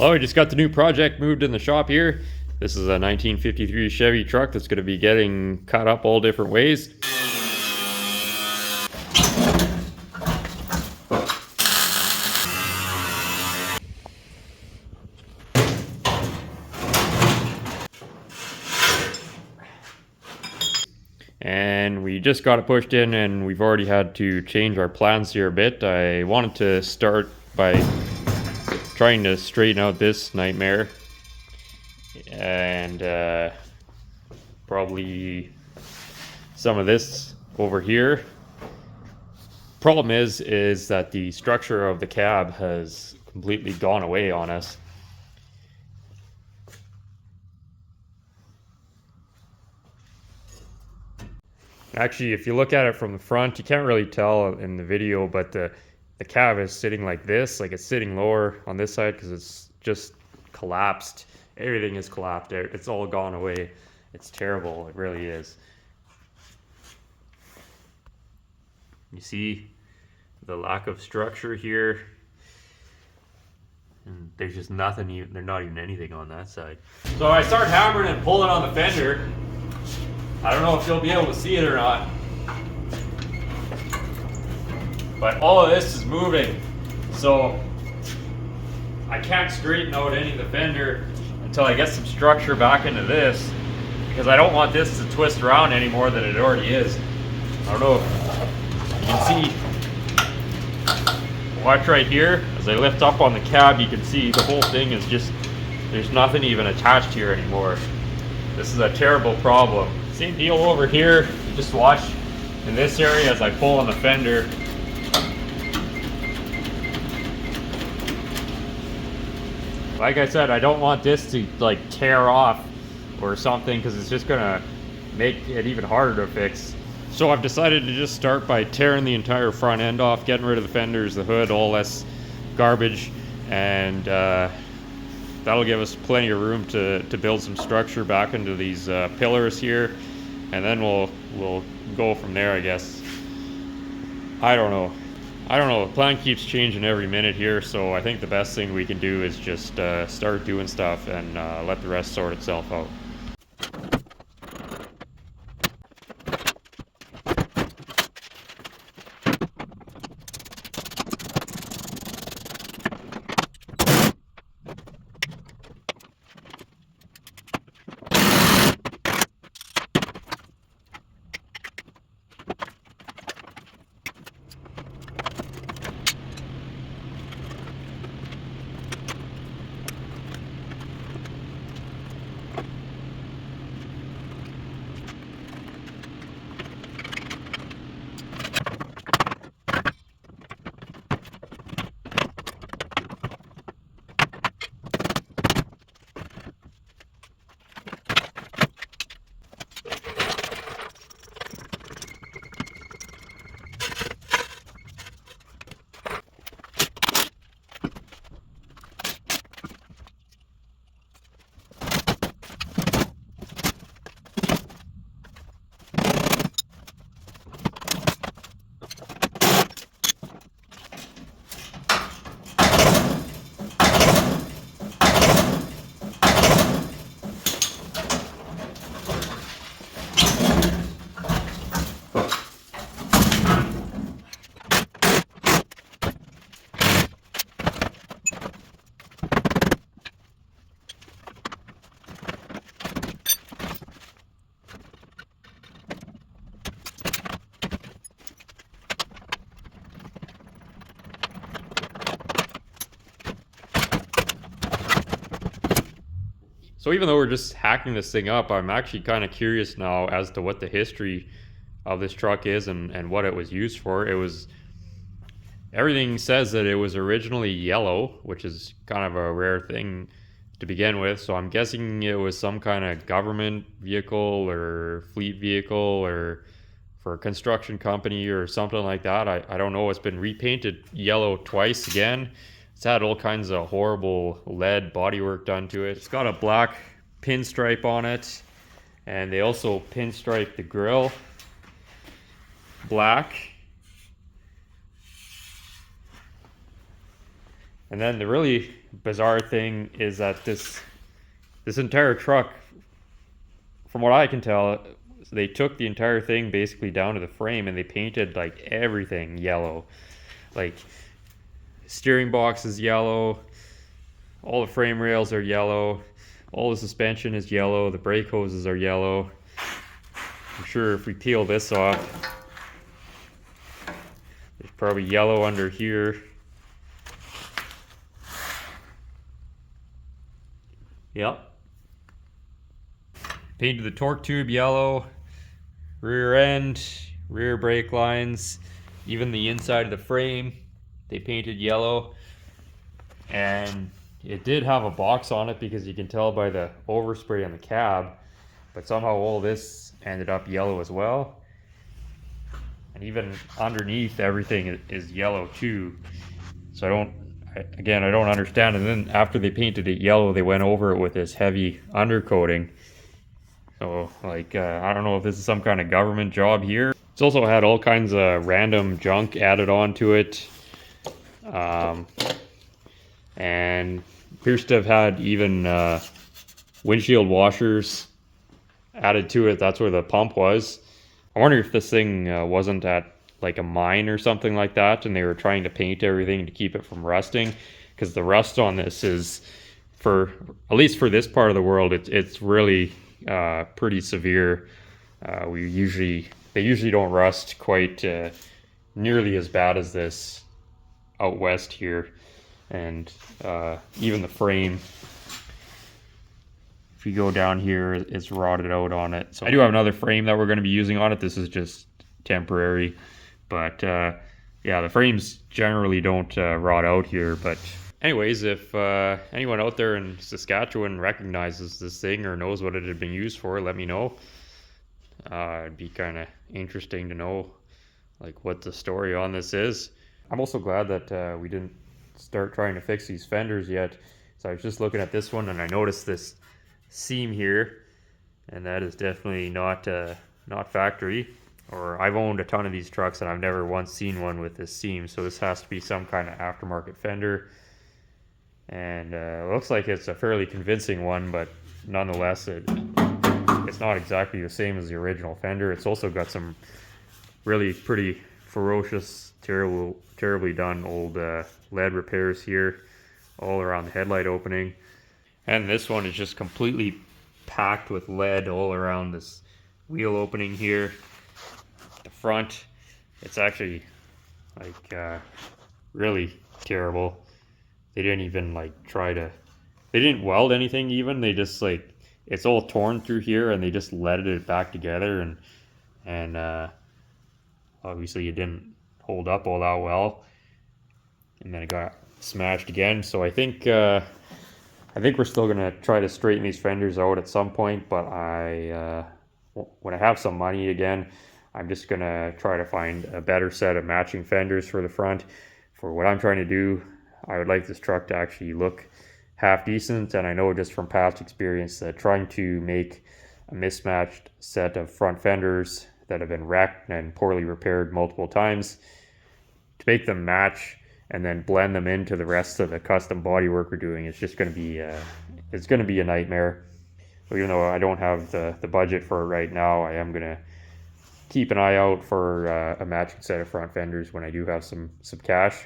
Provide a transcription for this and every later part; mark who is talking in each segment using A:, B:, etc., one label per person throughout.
A: Oh, we just got the new project moved in the shop here. This is a 1953 Chevy truck that's going to be getting cut up all different ways. And we just got it pushed in, and we've already had to change our plans here a bit. I wanted to start by trying to straighten out this nightmare and probably some of this over here. Problem is that the structure of the cab has completely gone away on us. Actually, if you look at it from the front, you can't really tell in the video, but the cab is sitting like this, like it's sitting lower on this side because it's just collapsed. Everything is collapsed. It's all gone away. It's terrible. It really is. You see the lack of structure here. And there's just nothing, there's not even anything on that side. So I start hammering and pulling on the fender. I don't know if you'll be able to see it or not, but all of this is moving. So I can't straighten out any of the fender until I get some structure back into this, because I don't want this to twist around any more than it already is. I don't know if you can see. Watch right here. As I lift up on the cab, you can see the whole thing is just, there's nothing even attached here anymore. This is a terrible problem. Same deal over here. Just watch in this area as I pull on the fender. Like I said, I don't want this to like tear off or something, because it's just gonna make it even harder to fix. So I've decided to just start by tearing the entire front end off, getting rid of the fenders, the hood, all this garbage, and that'll give us plenty of room to build some structure back into these pillars here, and then we'll go from there, I guess. I don't know. The plan keeps changing every minute here, so I think the best thing we can do is just start doing stuff and let the rest sort itself out. So even though we're just hacking this thing up, I'm actually kind of curious now as to what the history of this truck is and what it was used for. Everything says that it was originally yellow, which is kind of a rare thing to begin with. So I'm guessing it was some kind of government vehicle or fleet vehicle or for a construction company or something like that. I don't know. It's been repainted yellow twice again. It's had all kinds of horrible lead bodywork done to it. It's got a black pinstripe on it, and they also pinstriped the grille black. And then the really bizarre thing is that this entire truck, from what I can tell, they took the entire thing basically down to the frame and they painted like everything yellow. Like steering box is yellow, all the frame rails are yellow, all the suspension is yellow, the brake hoses are yellow. I'm sure if we peel this off, there's probably yellow under here. Yep. Painted the torque tube yellow, rear end, rear brake lines, even the inside of the frame, they painted yellow. And it did have a box on it because you can tell by the overspray on the cab, but somehow all this ended up yellow as well. And even underneath, everything is yellow too. So I don't understand. And then after they painted it yellow, they went over it with this heavy undercoating. So like, I don't know if this is some kind of government job here. It's also had all kinds of random junk added onto it. And appears to have had even windshield washers added to it. That's where the pump was. I wonder if this thing wasn't at like a mine or something like that, and they were trying to paint everything to keep it from rusting, because the rust on this is, for at least for this part of the world, it's really pretty severe. They usually don't rust quite nearly as bad as this out west here. And even the frame, if you go down here, it's rotted out on it. So I do have another frame that we're going to be using on it. This is just temporary, but yeah, the frames generally don't rot out here. But anyways, if anyone out there in Saskatchewan recognizes this thing or knows what it had been used for, let me know. It'd be kind of interesting to know like what the story on this is. I'm also glad that we didn't start trying to fix these fenders yet. So I was just looking at this one and I noticed this seam here, and that is definitely not factory. Or I've owned a ton of these trucks and I've never once seen one with this seam, so this has to be some kind of aftermarket fender. And it looks like it's a fairly convincing one, but nonetheless it's not exactly the same as the original fender. It's also got some really pretty ferocious, terribly done old lead repairs here all around the headlight opening. And this one is just completely packed with lead all around this wheel opening here. The front, it's actually like really terrible. They didn't even like they didn't weld anything even. They just like, it's all torn through here and they just leaded it back together, and obviously it didn't hold up all that well, and then it got smashed again. So I think we're still gonna try to straighten these fenders out at some point, but when I have some money again, I'm just gonna try to find a better set of matching fenders for the front. For what I'm trying to do, I would like this truck to actually look half decent, and I know just from past experience that trying to make a mismatched set of front fenders that have been wrecked and poorly repaired multiple times, to make them match and then blend them into the rest of the custom bodywork we're doing, it's just going to be it's going to be a nightmare. So even though I don't have the budget for it right now, I am going to keep an eye out for a matching set of front fenders when I do have some cash.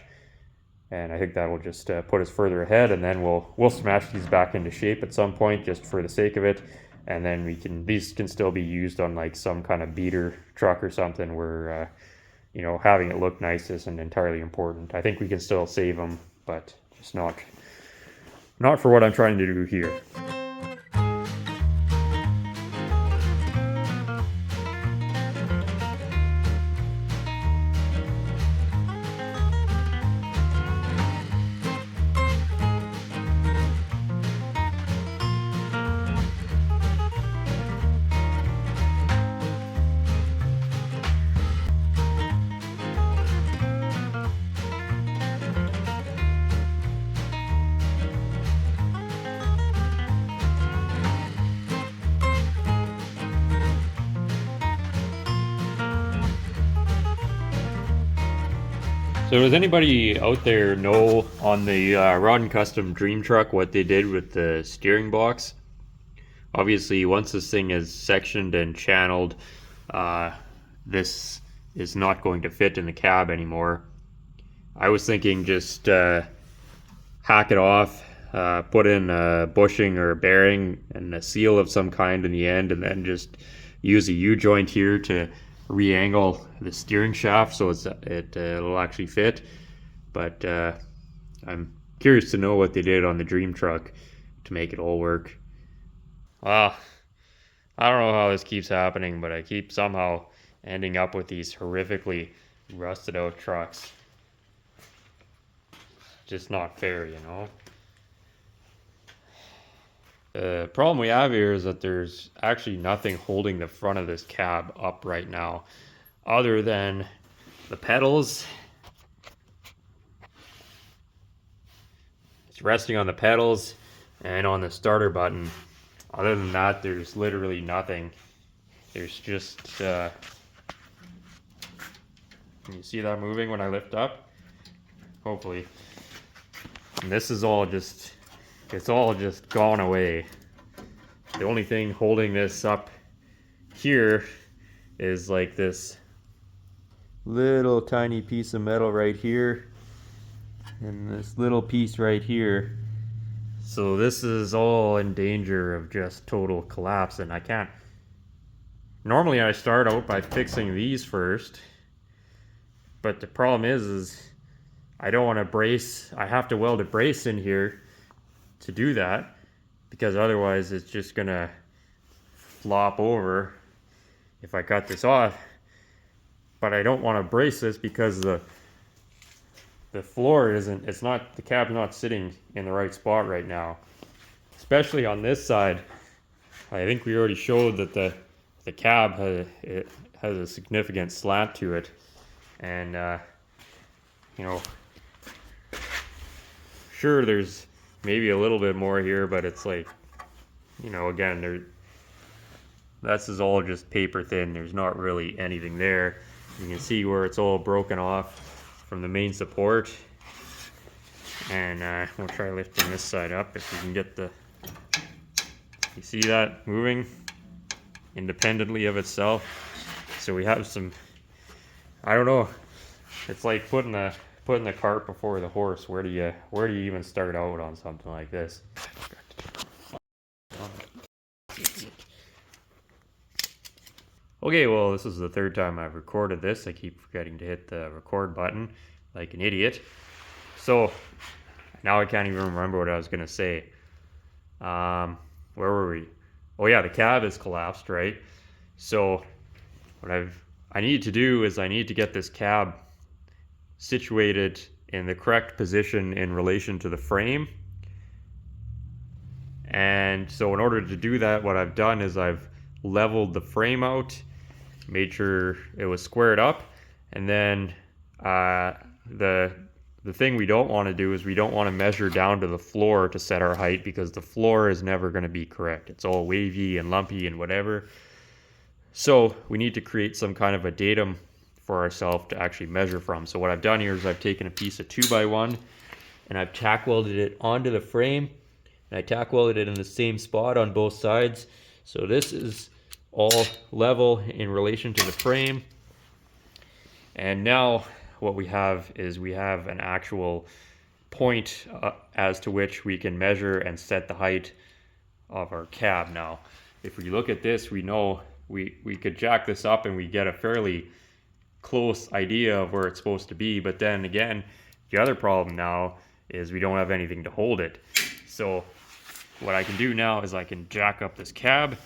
A: And I think that will just put us further ahead, and then we'll smash these back into shape at some point just for the sake of it. And then these can still be used on like some kind of beater truck or something where you know, having it look nice isn't entirely important. I think we can still save them, but just not for what I'm trying to do here. So does anybody out there know on the Rod Custom Dream Truck what they did with the steering box? Obviously, once this thing is sectioned and channeled, this is not going to fit in the cab anymore. I was thinking just hack it off, put in a bushing or a bearing and a seal of some kind in the end, and then just use a U-joint here to re-angle the steering shaft so it'll actually fit. But I'm curious to know what they did on the Dream Truck to make it all work. Well, I don't know how this keeps happening, but I keep somehow ending up with these horrifically rusted out trucks. Just not fair, you know? The problem we have here is that there's actually nothing holding the front of this cab up right now other than the pedals. It's resting on the pedals and on the starter button. Other than that, there's literally nothing. There's just, can you see that moving when I lift up? Hopefully. And this is all just, it's all just gone away. The only thing holding this up here is like this little tiny piece of metal right here and this little piece right here. So this is all in danger of just total collapse, and I can't. Normally I start out by fixing these first, but the problem is I don't want to brace. I have to weld a brace in here to do that, because otherwise it's just gonna flop over if I cut this off. But I don't want to brace this because the floor isn't, it's not, the cab's not sitting in the right spot right now, especially on this side. I think we already showed that the cab has a significant slant to it, and you know, sure, there's maybe a little bit more here, but it's like, you know, again, this is all just paper thin. There's not really anything there. You can see where it's all broken off from the main support, and we'll try lifting this side up if we can get the, you see that moving independently of itself. So we have some, I don't know, it's like putting the cart before the horse. Where do you even start out on something like this? Okay, well, this is the third time I've recorded this. I keep forgetting to hit the record button like an idiot. So now I can't even remember what I was gonna say. Where were we? Oh yeah, the cab is collapsed, right? So what I need to do is I need to get this cab situated in the correct position in relation to the frame. And so in order to do that, what I've done is I've leveled the frame out, made sure it was squared up, and then the thing we don't want to do is we don't want to measure down to the floor to set our height, because the floor is never going to be correct. It's all wavy and lumpy and whatever. So we need to create some kind of a datum for ourselves to actually measure from. So what I've done here is I've taken a piece of 2x1 and I've tack welded it onto the frame, and I tack welded it in the same spot on both sides. So this is all level in relation to the frame. And now what we have is we have an actual point as to which we can measure and set the height of our cab. Now, if we look at this, we know we could jack this up and we get a fairly close idea of where it's supposed to be. But then again, the other problem now is we don't have anything to hold it. So what I can do now is I can jack up this cab.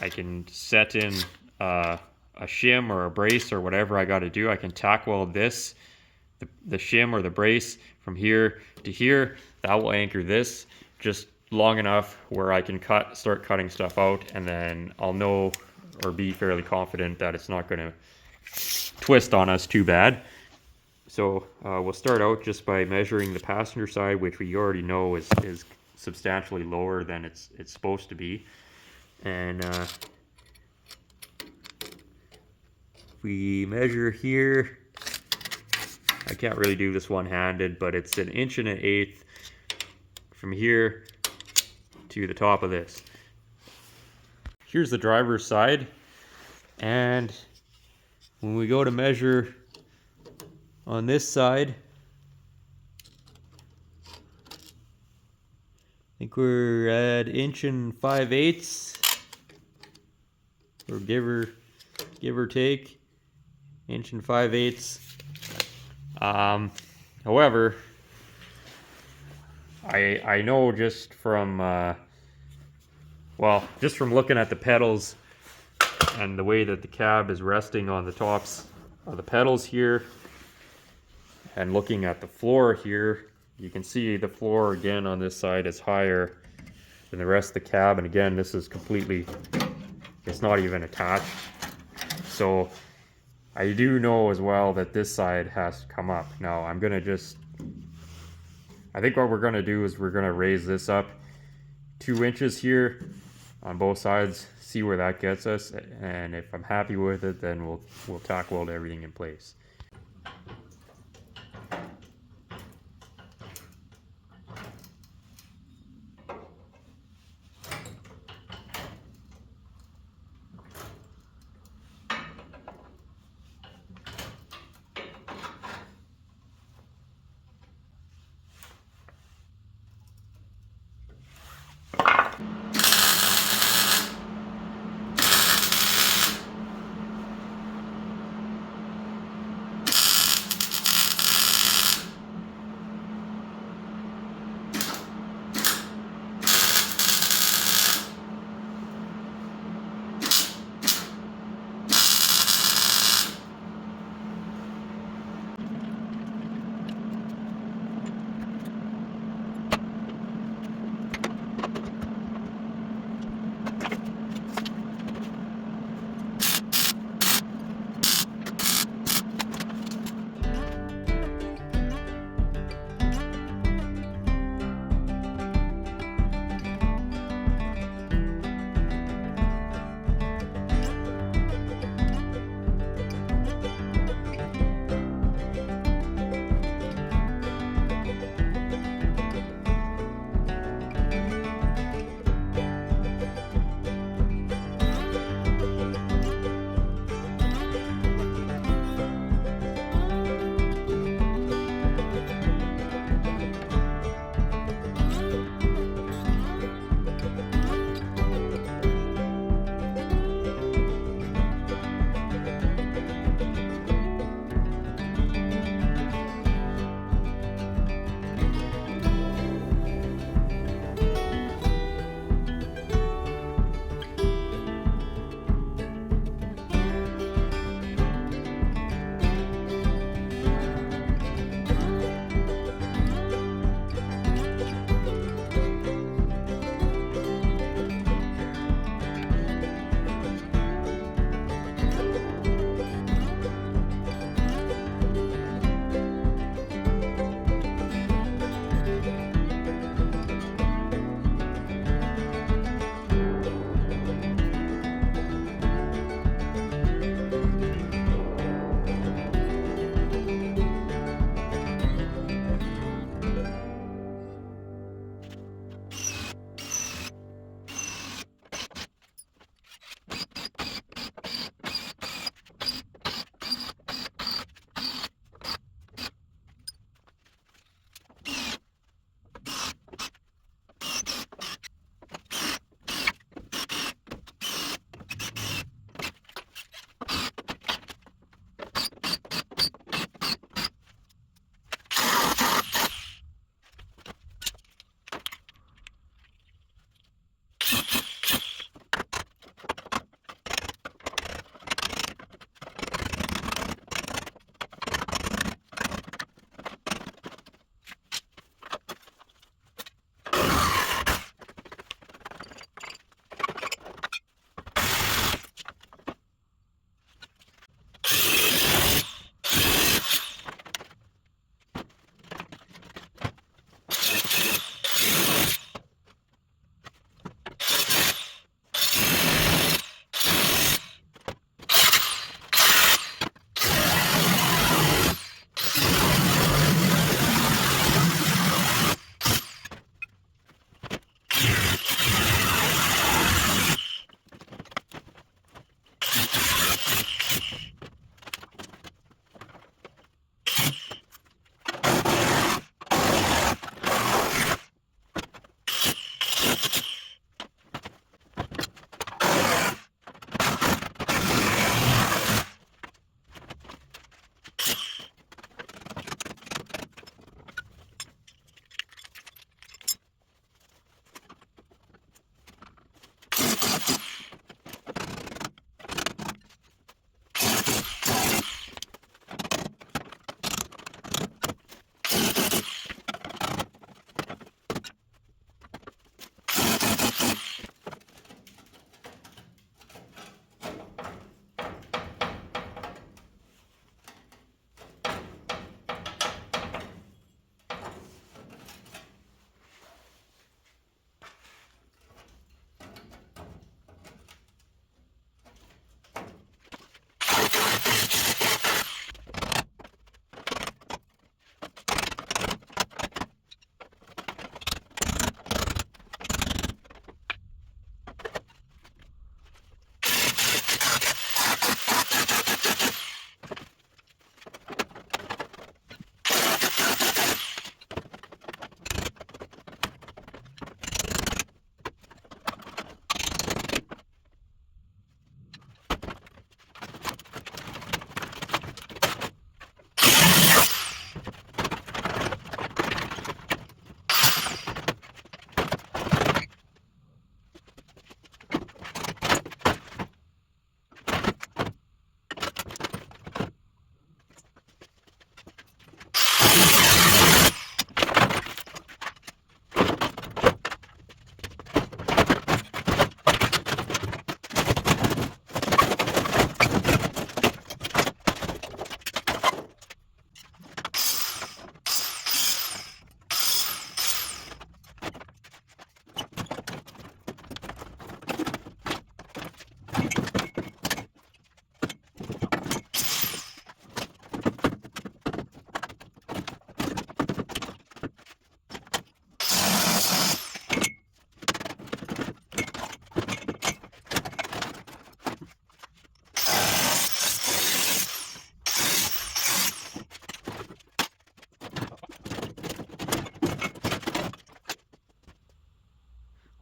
A: I can set in a shim or a brace or whatever I got to do. I can tack weld this, the shim or the brace from here to here. That will anchor this just long enough where I can start cutting stuff out, and then I'll know or be fairly confident that it's not going to twist on us too bad. So we'll start out just by measuring the passenger side, which we already know is substantially lower than it's supposed to be. And we measure here. I can't really do this one-handed, but it's 1.125" from here to the top of this. Here's the driver's side, and when we go to measure on this side, I think we're at 1.5", or give or take 1.5". However, I know just from just from looking at the pedals and the way that the cab is resting on the tops of the pedals here, and looking at the floor here, you can see the floor again on this side is higher than the rest of the cab, and again, this is completely, it's not even attached. So I do know as well that this side has to come up. Now I'm gonna I think what we're gonna do is we're gonna raise this up 2 inches here on both sides, see where that gets us, and if I'm happy with it, then we'll tack weld everything in place.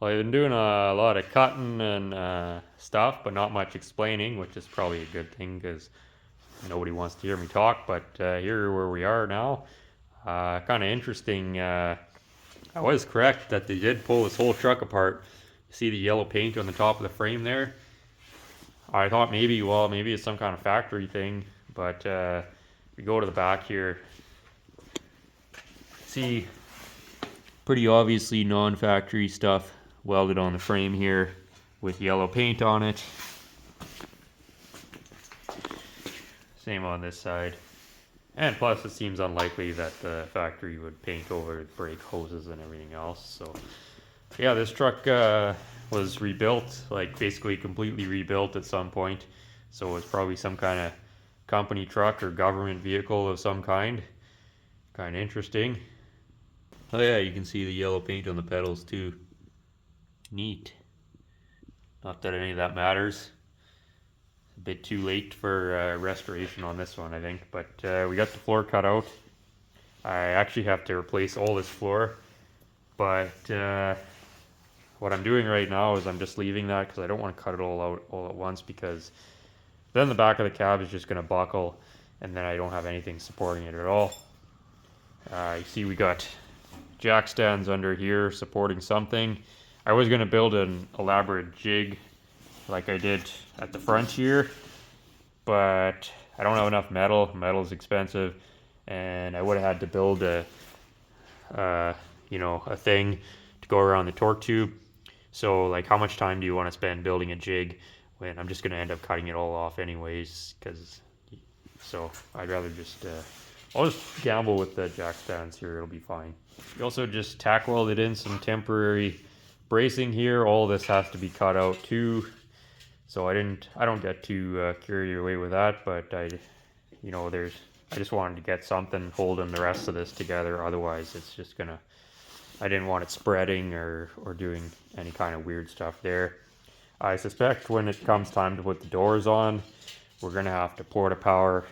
A: Well, I've been doing a lot of cutting and stuff, but not much explaining, which is probably a good thing because nobody wants to hear me talk. But here where we are now, kind of interesting. I was correct that they did pull this whole truck apart. You see the yellow paint on the top of the frame there? I thought maybe, well, maybe it's some kind of factory thing, but we go to the back here. See, pretty obviously non-factory stuff welded on the frame here with yellow paint on it. Same on this side. And plus it seems unlikely that the factory would paint over brake hoses and everything else. So yeah, this truck was rebuilt, like basically completely rebuilt at some point. So it's probably some kind of company truck or government vehicle of some kind. Kind of interesting. Oh yeah, you can see the yellow paint on the pedals too. Neat. Not that any of that matters. A bit too late for restoration on this one, I think, but we got the floor cut out. I actually have to replace all this floor, but what I'm doing right now is I'm just leaving that because I don't want to cut it all out all at once, because then the back of the cab is just going to buckle and then I don't have anything supporting it at all. You see we got jack stands under here supporting something. I was going to build an elaborate jig like I did at the front here, but I don't have enough metal. Metal's expensive, and I would have had to build a a thing to go around the torque tube. So like, how much time do you want to spend building a jig when I'm just going to end up cutting it all off anyways? So I'd rather just I'll just gamble with the jack stands here. It'll be fine. We also just tack welded in some temporary bracing here. All this has to be cut out too, so I don't get too carried away with that, but I just wanted to get something holding the rest of this together. Otherwise it's just gonna, I didn't want it spreading or doing any kind of weird stuff there. I suspect when it comes time to put the doors on, we're gonna have to porta power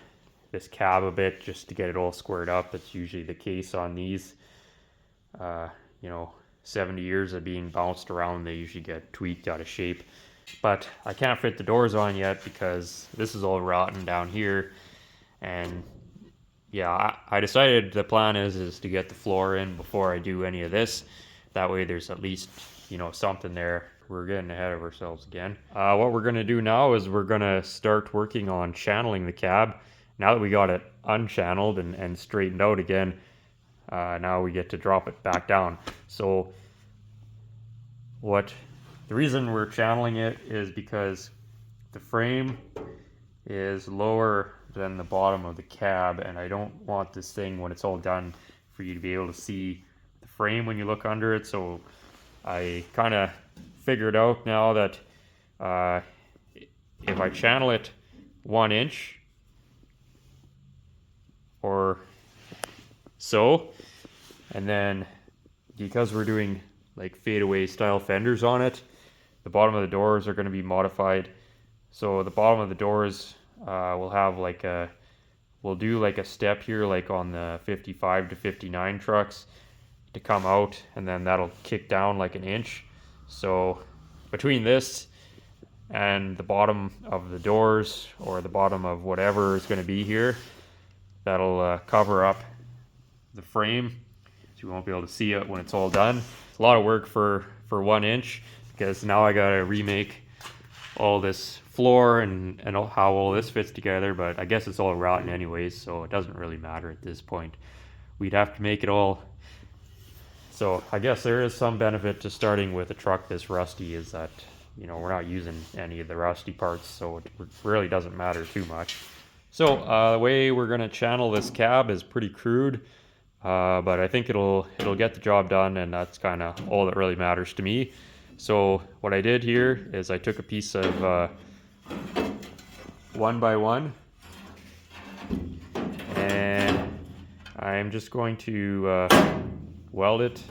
A: this cab a bit just to get it all squared up. It's usually the case on these. 70 years of being bounced around, they usually get tweaked out of shape. But I can't fit the doors on yet because this is all rotten down here. And yeah, I decided the plan is to get the floor in before I do any of this. That way there's at least, something there. We're getting ahead of ourselves again. What we're gonna do now is we're gonna start working on channeling the cab. Now that we got it unchanneled and straightened out again, now we get to drop it back down. So the reason we're channeling it is because the frame is lower than the bottom of the cab, and I don't want this thing, when it's all done, for you to be able to see the frame when you look under it. So I kind of figured out now that if I channel it 1 inch or so, and then because we're doing like fadeaway style fenders on it, the bottom of the doors are going to be modified. So the bottom of the doors will have we'll do like a step here, like on the 55 to 59 trucks, to come out, and then that'll kick down like 1 inch. So between this and the bottom of the doors, or the bottom of whatever is going to be here, that'll cover up the frame, so you won't be able to see it when it's all done. It's a lot of work for 1 inch, because now I gotta remake all this floor and how all this fits together, but I guess it's all rotten anyways, so it doesn't really matter at this point. We'd have to make it all. So I guess there is some benefit to starting with a truck this rusty, is that we're not using any of the rusty parts, so it really doesn't matter too much. So the way we're gonna channel this cab is pretty crude, but I think it'll get the job done, and that's kind of all that really matters to me. So what I did here is I took a piece of 1x1, and I'm just going to weld it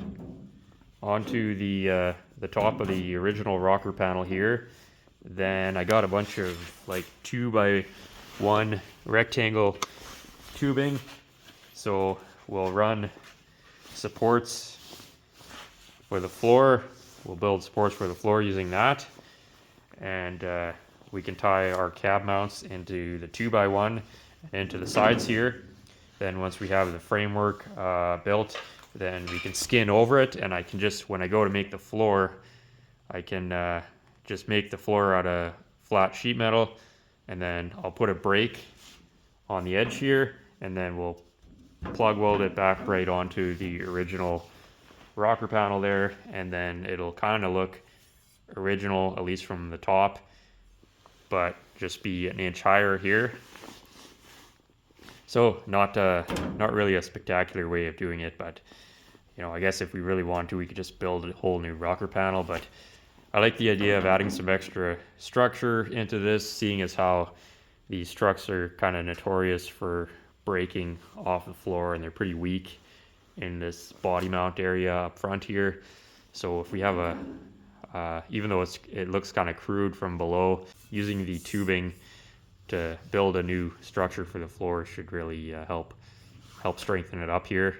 A: onto the top of the original rocker panel here. Then I got a bunch of like 2x1 rectangle tubing, so we'll run supports for the floor we'll build supports for the floor using that. And we can tie our cab mounts into the 2x1 and into the sides here. Then once we have the framework built, then we can skin over it, and I can just, when I go to make the floor, I can just make the floor out of flat sheet metal, and then I'll put a brake on the edge here, and then we'll plug weld it back right onto the original rocker panel there, and then it'll kind of look original, at least from the top, but just be an inch higher here. So not really a spectacular way of doing it, but you know, I guess if we really want to, we could just build a whole new rocker panel. But I like the idea of adding some extra structure into this, seeing as how these trucks are kind of notorious for breaking off the floor, and they're pretty weak in this body mount area up front here. So if we have a, even though it looks kind of crude from below, using the tubing to build a new structure for the floor should really help strengthen it up here.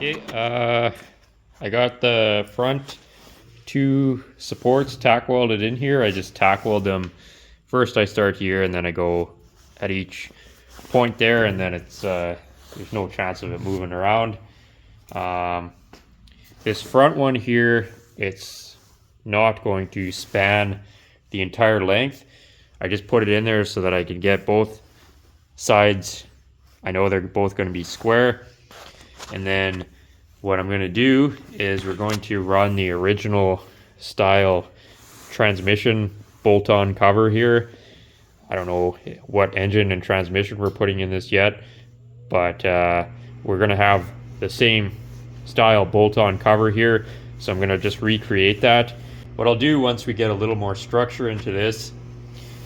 A: Okay, I got the front two supports tack welded in here. I just tack weld them. First I start here, and then I go at each point there, and then it's there's no chance of it moving around. This front one here, it's not going to span the entire length. I just put it in there so that I can get both sides. I know they're both going to be square. And then what I'm going to do is we're going to run the original style transmission bolt-on cover here. I don't know what engine and transmission we're putting in this yet, but we're going to have the same style bolt-on cover here. So I'm going to just recreate that. What I'll do once we get a little more structure into this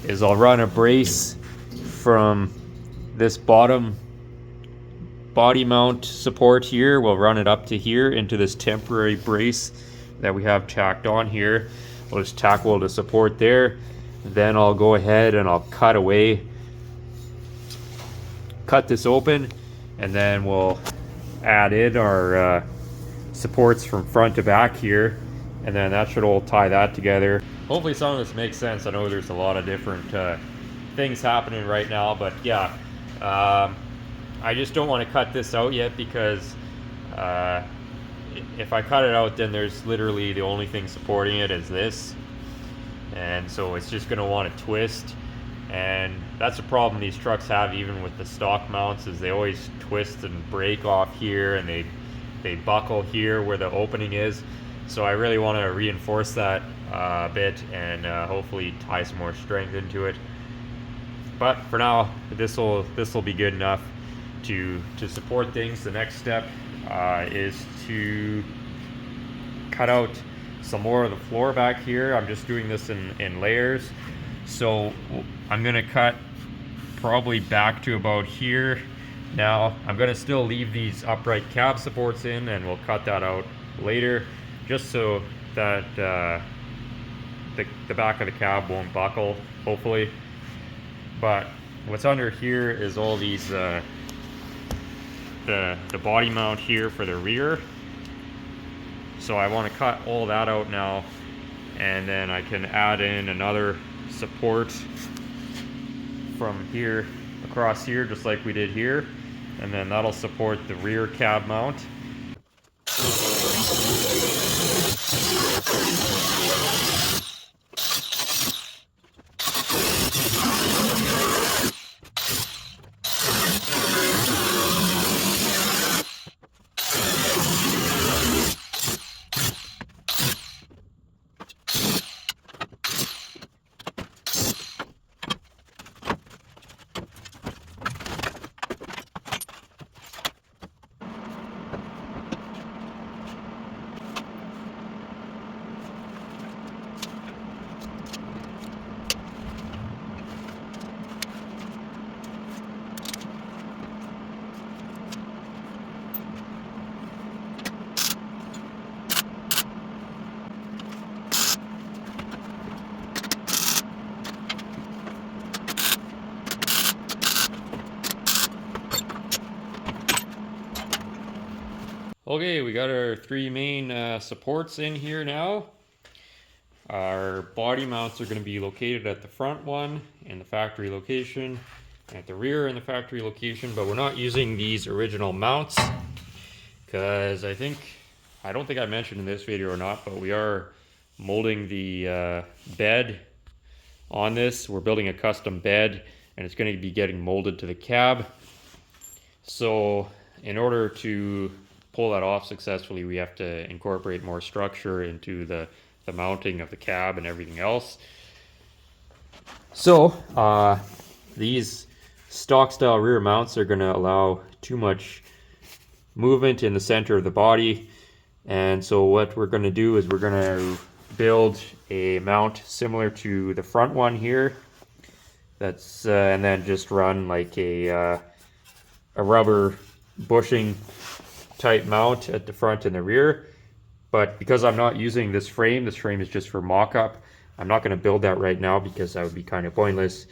A: is I'll run a brace from this bottom body mount support here. We'll run it up to here into this temporary brace that we have tacked on here. We'll just tack weld a support there. Then I'll go ahead and I'll cut this open, and then we'll add in our supports from front to back here, and then that should all tie that together. Hopefully some of this makes sense. I know there's a lot of different things happening right now, but yeah, I just don't want to cut this out yet, because if I cut it out, then there's literally the only thing supporting it is this, and so it's just going to want to twist. And that's a problem these trucks have, even with the stock mounts, is they always twist and break off here, and they buckle here where the opening is. So I really want to reinforce that a bit, and hopefully tie some more strength into it. But for now, this will be good enough to support things. The next step is to cut out some more of the floor back here. I'm just doing this in layers. So I'm gonna cut probably back to about here. Now I'm gonna still leave these upright cab supports in, and we'll cut that out later, just so that the back of the cab won't buckle, hopefully. But what's under here is all these the body mount here for the rear. So I want to cut all that out now, and then I can add in another support from here across here, just like we did here, and then that'll support the rear cab mount. Okay, we got our three main supports in here now. Our body mounts are going to be located at the front one in the factory location, at the rear in the factory location, but we're not using these original mounts because I don't think I mentioned in this video or not, but we are molding the bed on this. We're building a custom bed and it's going to be getting molded to the cab. So in order to pull that off successfully, we have to incorporate more structure into the mounting of the cab and everything else. So these stock style rear mounts are going to allow too much movement in the center of the body, and so what we're going to do is we're going to build a mount similar to the front one here, that's and then just run like a rubber bushing type mount at the front and the rear. But because I'm not using this frame is just for mock-up. I'm not going to build that right now because that would be kind of pointless.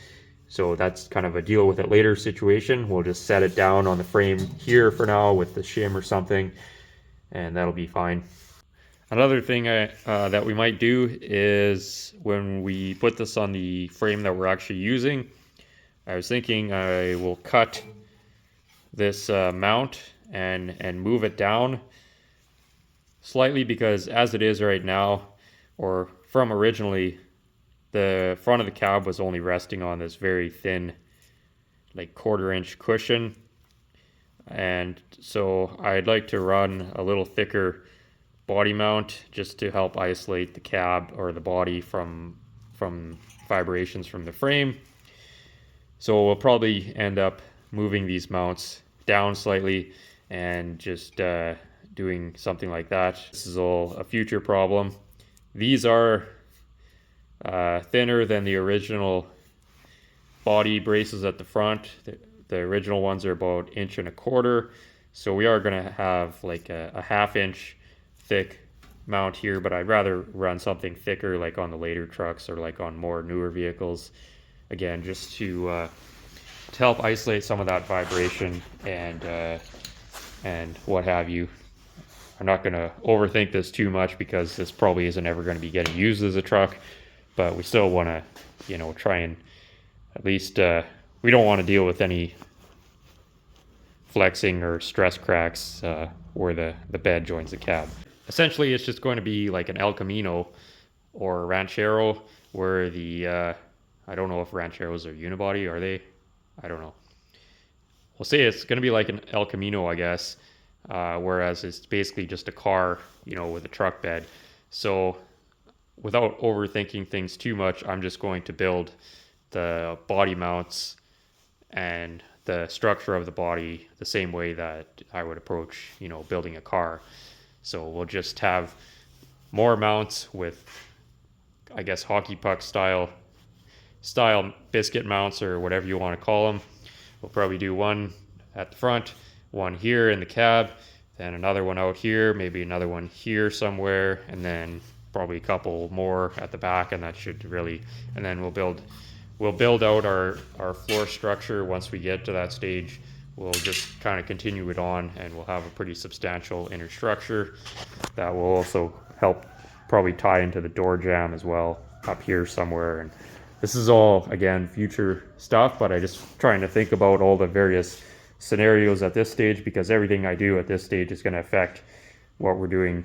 A: So that's kind of a deal with it later situation. We'll just set it down on the frame here for now with the shim or something, and that'll be fine. Another thing that we might do is when we put this on the frame that we're actually using, I was thinking I will cut this mount and move it down slightly, because as it is right now, or from originally, the front of the cab was only resting on this very thin, like 1/4 inch cushion, and so I'd like to run a little thicker body mount just to help isolate the cab or the body from vibrations from the frame. So we'll probably end up moving these mounts down slightly and just doing something like that. This is all a future problem. These are thinner than the original body braces at the front. The original ones are about 1.25 inches. So we are going to have like a 1/2 inch thick mount here, but I'd rather run something thicker like on the later trucks or like on more newer vehicles. Again, just to help isolate some of that vibration and what have you. I'm not going to overthink this too much because this probably isn't ever going to be getting used as a truck, but we still want to, you know, try and at least, we don't want to deal with any flexing or stress cracks where the bed joins the cab. Essentially, it's just going to be like an El Camino or Ranchero, where the, I don't know if Rancheros are unibody, are they? I don't know. We'll say it's going to be like an El Camino, I guess, whereas it's basically just a car, you know, with a truck bed. So without overthinking things too much, I'm just going to build the body mounts and the structure of the body the same way that I would approach, you know, building a car. So we'll just have more mounts with, I guess, hockey puck style biscuit mounts or whatever you want to call them. We'll probably do one at the front, one here in the cab, then another one out here, maybe another one here somewhere, and then probably a couple more at the back, and that should really, and then we'll we'll build out our floor structure once we get to that stage. We'll just kind of continue it on, and we'll have a pretty substantial inner structure that will also help probably tie into the door jamb as well up here somewhere. And this is all, again, future stuff, but I just trying to think about all the various scenarios at this stage, because everything I do at this stage is going to affect what we're doing,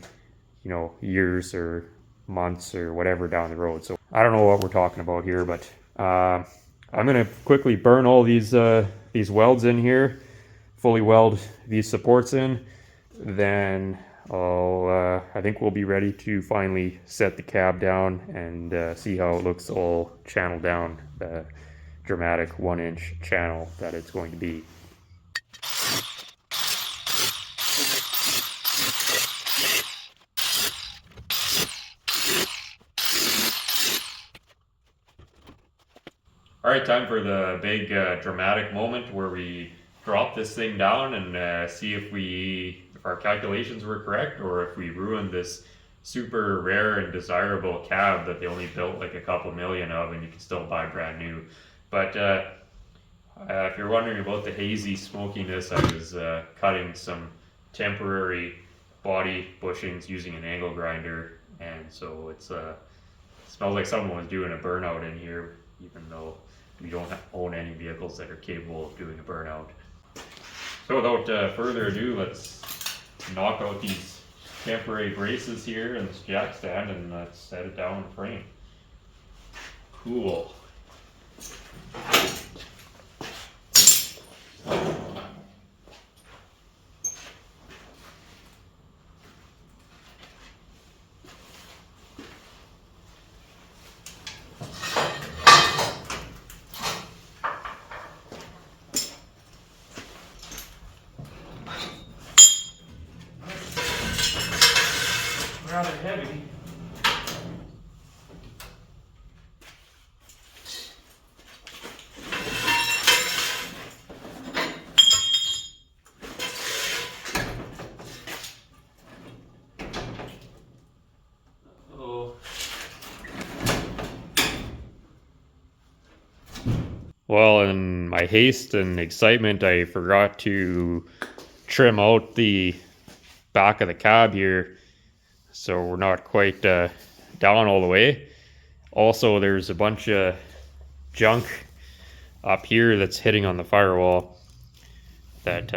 A: you know, years or months or whatever down the road. So I don't know what we're talking about here, but I'm going to quickly burn all these welds in here, fully weld these supports in, then I think we'll be ready to finally set the cab down and see how it looks all channeled down the dramatic 1-inch channel that it's going to be. All right, time for the big dramatic moment where we drop this thing down and see if our calculations were correct, or if we ruined this super rare and desirable cab that they only built like a couple million of and you can still buy brand new. But if you're wondering about the hazy smokiness, I was cutting some temporary body bushings using an angle grinder, and so it smells like someone was doing a burnout in here, even though we don't own any vehicles that are capable of doing a burnout. So without further ado, let's knock out these temporary braces here and this jack stand, and let's set it down in frame. Cool. Rather heavy. Well, in my haste and excitement, I forgot to trim out the back of the cab here, so we're not quite down all the way. Also, there's a bunch of junk up here that's hitting on the firewall that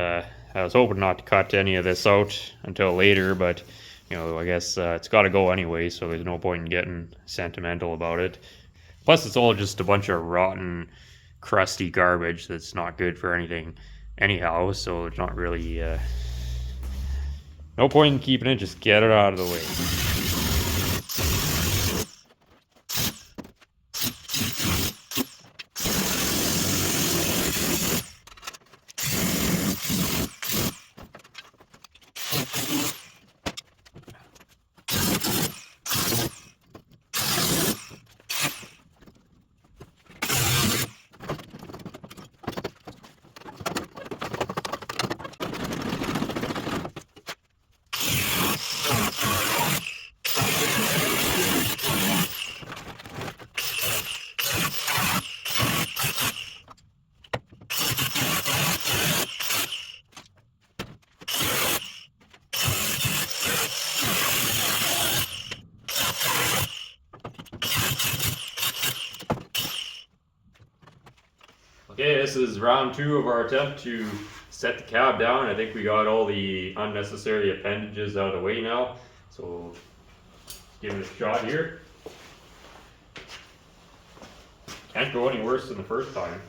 A: I was hoping not to cut any of this out until later, but you know, I guess it's got to go anyway, so there's no point in getting sentimental about it. Plus, it's all just a bunch of rotten, crusty garbage that's not good for anything anyhow, so it's not really no point in keeping it. Just get it out of the way. Okay, this is round 2 of our attempt to set the cab down. I think we got all the unnecessary appendages out of the way now, so let's give it a shot here. Can't go any worse than the first time.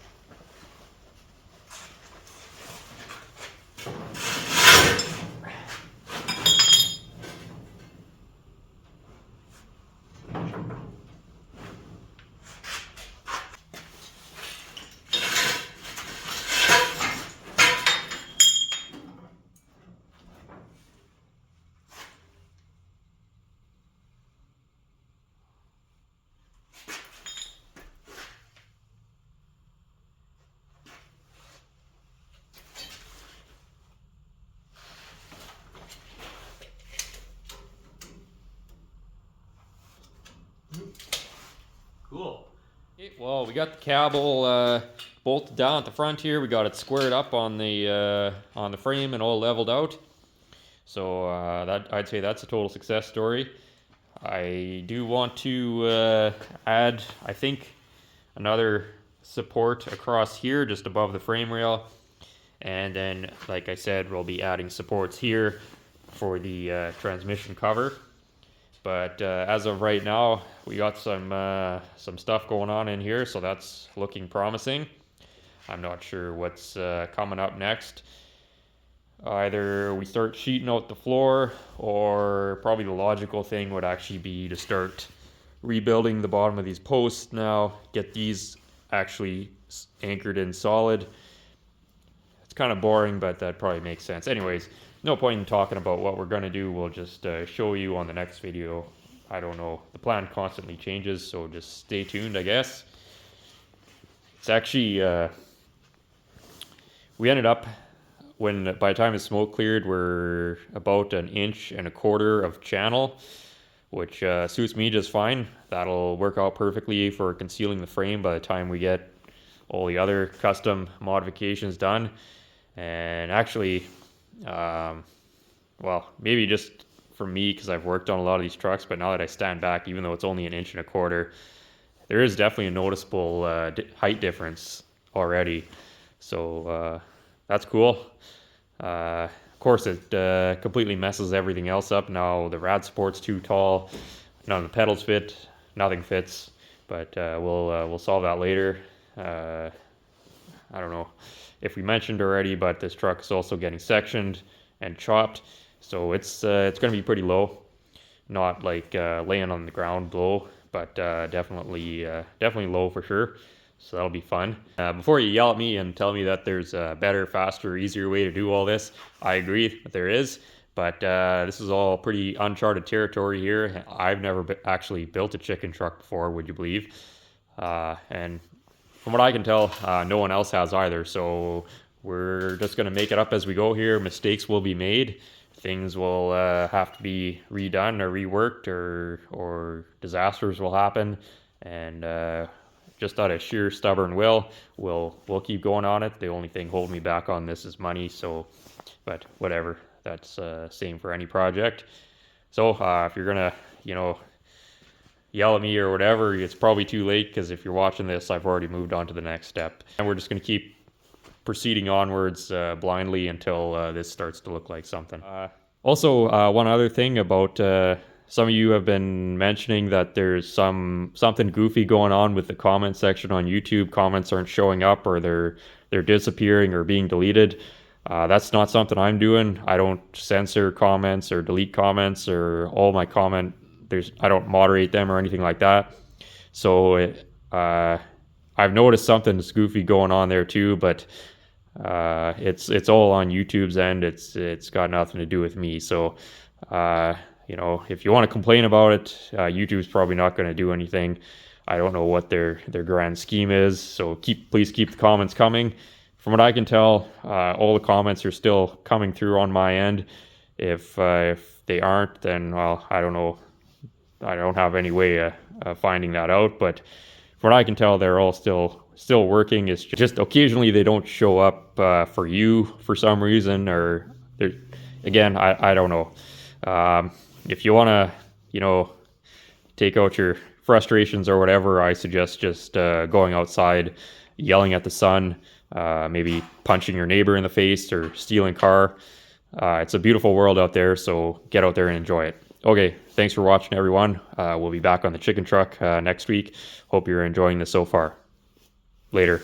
A: Well, we got the cab all bolted down at the front here. We got it squared up on the frame and all leveled out. So that, I'd say that's a total success story. I do want to add, I think, another support across here just above the frame rail. And then, like I said, we'll be adding supports here for the transmission cover. But as of right now, we got some stuff going on in here, so that's looking promising. I'm not sure what's coming up next. Either we start sheeting out the floor, or probably the logical thing would actually be to start rebuilding the bottom of these posts now, get these actually anchored in solid. It's kind of boring, but that probably makes sense. Anyways, no point in talking about what we're going to do. We'll just show you on the next video. I don't know. The plan constantly changes, so just stay tuned, I guess. It's actually, we ended up, by the time the smoke cleared, we're about 1.25 inches of channel, which suits me just fine. That'll work out perfectly for concealing the frame by the time we get all the other custom modifications done. And actually, well, maybe just for me, because I've worked on a lot of these trucks, but now that I stand back, even though it's only 1.25 inches, there is definitely a noticeable height difference already. So that's cool. Of course, it completely messes everything else up. Now the rad support's too tall, none of the pedals fit, nothing fits, but we'll solve that later. I don't know if we mentioned already, but this truck is also getting sectioned and chopped, so it's going to be pretty low, not like laying on the ground low, but definitely low for sure. So that'll be fun. Before you yell at me and tell me that there's a better, faster, easier way to do all this, I agree that there is, but this is all pretty uncharted territory here. I've never actually built a chicken truck before, would you believe? And from what I can tell, no one else has either, so we're just going to make it up as we go here. Mistakes will be made. Things will have to be redone or reworked, or disasters will happen, and just out of sheer stubborn will, we'll keep going on it. The only thing holding me back on this is money, so, but whatever. That's same for any project. So if you're going to, yell at me or whatever, it's probably too late, because if you're watching this, I've already moved on to the next step. And we're just going to keep proceeding onwards blindly until this starts to look like something. Also, one other thing about some of you have been mentioning that there's something goofy going on with the comment section on YouTube. Comments aren't showing up, or they're disappearing or being deleted. That's not something I'm doing. I don't censor comments or delete comments, or all my I don't moderate them or anything like that. So I've noticed something's goofy going on there too, but it's all on YouTube's end. It's got nothing to do with me. So if you want to complain about it, YouTube's probably not going to do anything. I don't know what their grand scheme is. So please keep the comments coming. From what I can tell, all the comments are still coming through on my end. If they aren't, then well, I don't know. I don't have any way of finding that out, but from what I can tell, they're all still working. It's just occasionally they don't show up for you for some reason, or again, I don't know. If you want to, take out your frustrations or whatever, I suggest just going outside, yelling at the sun, maybe punching your neighbor in the face or stealing car. It's a beautiful world out there, so get out there and enjoy it. Okay, thanks for watching, everyone. We'll be back on the chicken truck next week. Hope you're enjoying this so far. Later.